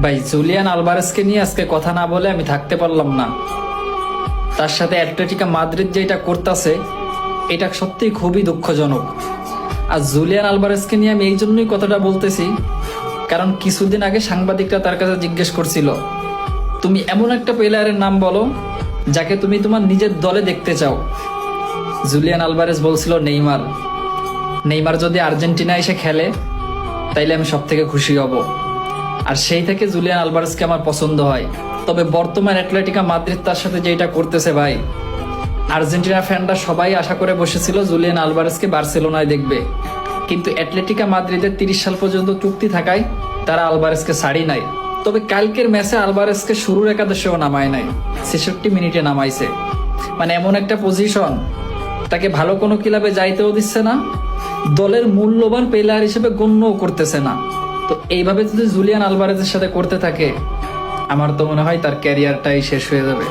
ভাই জুলিয়ান আলভারেজকে নিয়ে আজকে কথা না বলে আমি থাকতে পারলাম না। তার সাথে অ্যাটলেটিকো মাদ্রিদ যেটা করতেছে এটা সত্যিই খুবই দুঃখজনক। আর জুলিয়ান আলভারেজকে নিয়ে আমি এই জন্যই কথাটা বলতেছি, কারণ কিছুদিন আগে সাংবাদিকরা তার কাছে জিজ্ঞেস করছিল, তুমি এমন একটা প্লেয়ারের নাম বলো যাকে তুমি তোমার নিজের দলে দেখতে চাও। জুলিয়ান আলভারেজ বলছিল নেইমার। নেইমার যদি আর্জেন্টিনা এসে খেলে তাইলে আমি সব থেকে খুশি হব। আর সেই থেকে জুলিয়ান আলভারেজকে আমার পছন্দ হয়। তবে বর্তমান অ্যাটলেটিকো মাদ্রিদ তার সাথে যেটা করতেছে ভাই, আর্জেন্টিনা ফ্যানরা সবাই আশা করে বসেছিল জুলিয়ান আলভারেজকে বার্সেলোনায় দেখবে, কিন্তু অ্যাটলেটিকো মাদ্রিদের 30 সাল পর্যন্ত চুক্তি থাকায় তারা আলভারেজকে ছাড়ি নাই। তবে কালকের ম্যাচে আলভারেজকে শুরুর একাদশেও নামায় নাই, 66 মিনিটে নামাইছে। মানে এমন একটা পজিশন, তাকে ভালো কোনো ক্লাবে যাইতেও দিচ্ছে না, দলের মূল্যবান প্লেয়ার হিসেবে গণ্যও করতেছে না। তো এইভাবে যদি জুলিয়ান আলভারেজের সাথে করতে থাকে, আমার তো মনে হয় তার ক্যারিয়ারটাই শেষ হয়ে যাবে।